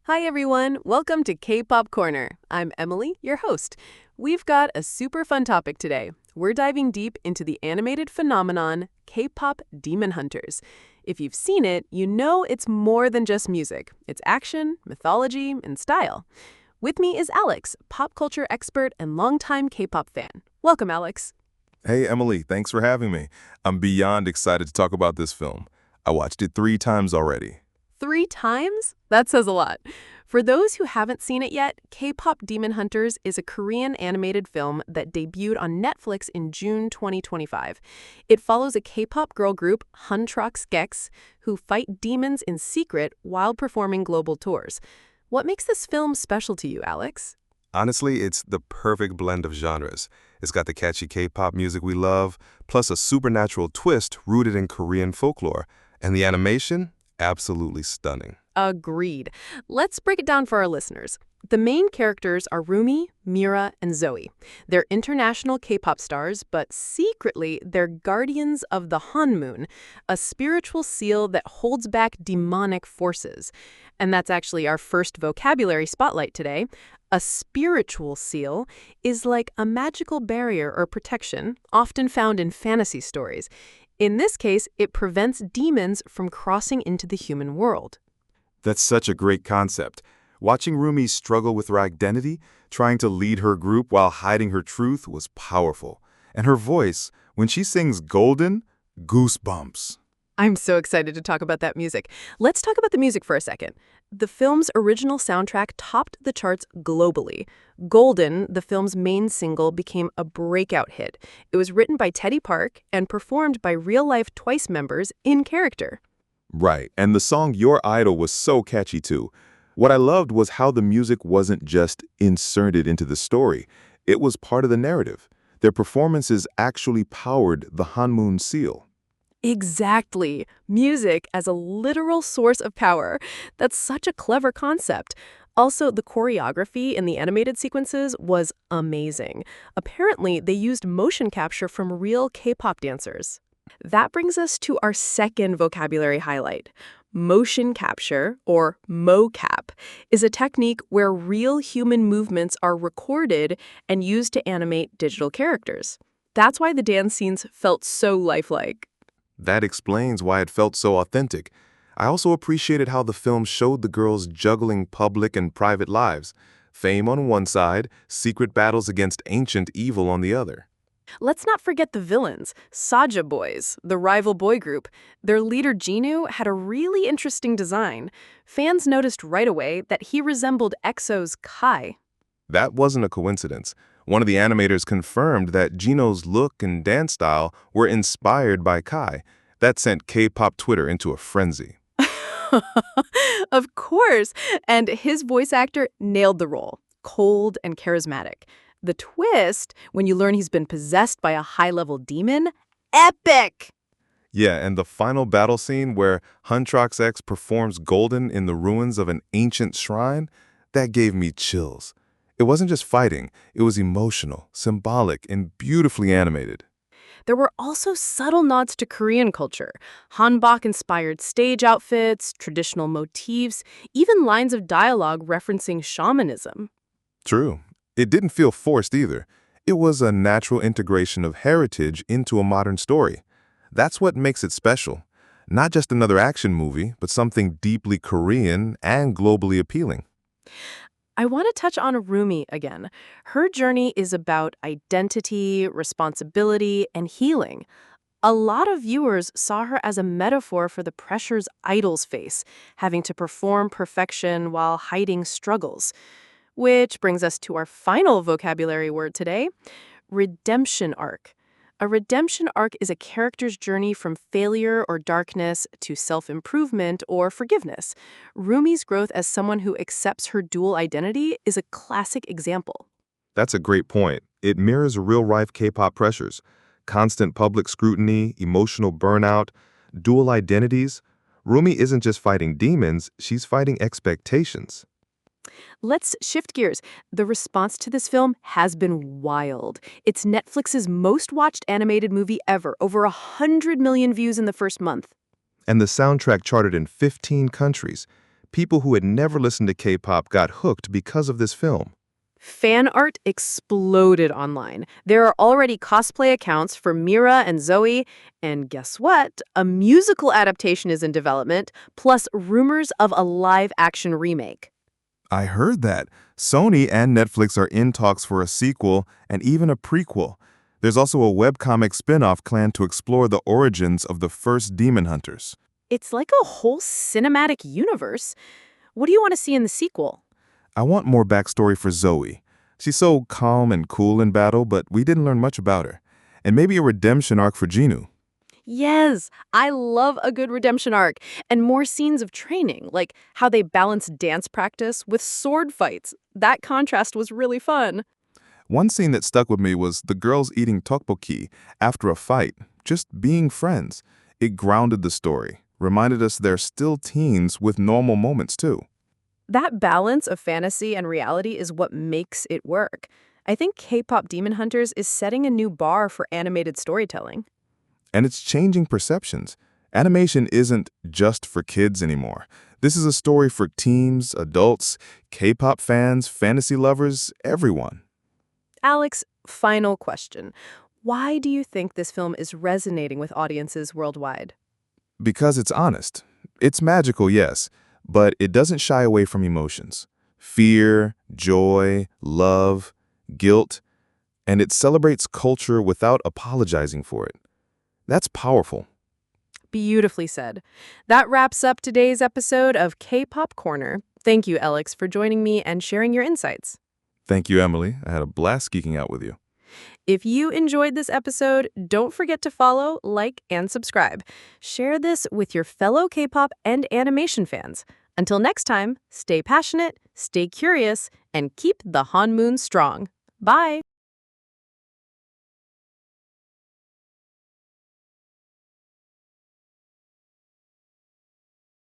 Hi everyone, welcome to K-Pop Corner. I'm Emily, your host. We've got a super fun topic today. We're diving deep into the animated phenomenon, K-Pop Demon Hunters. If you've seen it, you know it's more than just music. It's action, mythology, and style. With me is Alex, pop culture expert and longtime K-pop fan. Welcome, Alex. Hey, Emily, thanks for having me. I'm beyond excited to talk about this film. I watched it 3 times already. 3 times? That says a lot. For those who haven't seen it yet, K-Pop Demon Hunters is a Korean animated film that debuted on Netflix in June 2025. It follows a K-pop girl group, Huntrox Gex, who fight demons in secret while performing global tours. What makes this film special to you, Alex? Honestly, it's the perfect blend of genres. It's got the catchy K-pop music we love, plus a supernatural twist rooted in Korean folklore. And the animation? Absolutely stunning. Agreed. Let's break it down for our listeners. The main characters are Rumi, Mira, and Zoe. They're international K-pop stars, but secretly they're guardians of the Hanmoon, a spiritual seal that holds back demonic forces. And that's actually our first vocabulary spotlight today. A spiritual seal is like a magical barrier or protection, often found in fantasy stories. In this case, it prevents demons from crossing into the human world. That's such a great concept. Watching Rumi struggle with her identity, trying to lead her group while hiding her truth was powerful. And her voice, when she sings Golden, goosebumps. I'm so excited to talk about that music. Let's talk about the music for a second. The film's original soundtrack topped the charts globally. Golden, the film's main single, became a breakout hit. It was written by Teddy Park and performed by real-life Twice members in character. Right, and the song Your Idol was so catchy too. What I loved was how the music wasn't just inserted into the story. It was part of the narrative. Their performances actually powered the Hanmoon seal. Exactly. Music as a literal source of power. That's such a clever concept. Also, the choreography in the animated sequences was amazing. Apparently, they used motion capture from real K-pop dancers. That brings us to our second vocabulary highlight. Motion capture, or mocap, is a technique where real human movements are recorded and used to animate digital characters. That's why the dance scenes felt so lifelike. That explains why it felt so authentic. I also appreciated how the film showed the girls juggling public and private lives. Fame on one side, secret battles against ancient evil on the other. Let's not forget the villains, Saja Boys, the rival boy group. Their leader Jinu had a really interesting design. Fans noticed right away that he resembled EXO's Kai. That wasn't a coincidence. One of the animators confirmed that Gino's look and dance style were inspired by Kai. That sent K-pop Twitter into a frenzy. Of course, and his voice actor nailed the role, cold and charismatic. The twist, when you learn he's been possessed by a high-level demon, epic! Yeah, and the final battle scene where Huntrox X performs Golden in the ruins of an ancient shrine, that gave me chills. It wasn't just fighting, it was emotional, symbolic, and beautifully animated. There were also subtle nods to Korean culture. Hanbok-inspired stage outfits, traditional motifs, even lines of dialogue referencing shamanism. True. It didn't feel forced either. It was a natural integration of heritage into a modern story. That's what makes it special. Not just another action movie, but something deeply Korean and globally appealing. I want to touch on Rumi again. Her journey is about identity, responsibility, and healing. A lot of viewers saw her as a metaphor for the pressures idols face, having to perform perfection while hiding struggles. Which brings us to our final vocabulary word today, redemption arc. A redemption arc is a character's journey from failure or darkness to self-improvement or forgiveness. Rumi's growth as someone who accepts her dual identity is a classic example. That's a great point. It mirrors real-life K-pop pressures. Constant public scrutiny, emotional burnout, dual identities. Rumi isn't just fighting demons, she's fighting expectations. Let's shift gears. The response to this film has been wild. It's Netflix's most watched animated movie ever, over 100 million views in the first month. And the soundtrack charted in 15 countries. People who had never listened to K-pop got hooked because of this film. Fan art exploded online. There are already cosplay accounts for Mira and Zoe, and guess what? A musical adaptation is in development, plus rumors of a live-action remake. I heard that. Sony and Netflix are in talks for a sequel and even a prequel. There's also a webcomic spin-off planned to explore the origins of the first Demon Hunters. It's like a whole cinematic universe. What do you want to see in the sequel? I want more backstory for Zoe. She's so calm and cool in battle, but we didn't learn much about her. And maybe a redemption arc for Jinu. Yes, I love a good redemption arc and more scenes of training, like how they balance dance practice with sword fights. That contrast was really fun. One scene that stuck with me was the girls eating tteokbokki after a fight, just being friends. It grounded the story, reminded us they're still teens with normal moments too. That balance of fantasy and reality is what makes it work. I think K-pop Demon Hunters is setting a new bar for animated storytelling. And it's changing perceptions. Animation isn't just for kids anymore. This is a story for teens, adults, K-pop fans, fantasy lovers, everyone. Alex, final question. Why do you think this film is resonating with audiences worldwide? Because it's honest. It's magical, yes, but it doesn't shy away from emotions. Fear, joy, love, guilt, and it celebrates culture without apologizing for it. That's powerful. Beautifully said. That wraps up today's episode of K-Pop Corner. Thank you, Alex, for joining me and sharing your insights. Thank you, Emily. I had a blast geeking out with you. If you enjoyed this episode, don't forget to follow, like, and subscribe. Share this with your fellow K-pop and animation fans. Until next time, stay passionate, stay curious, and keep the Hanmoon strong. Bye!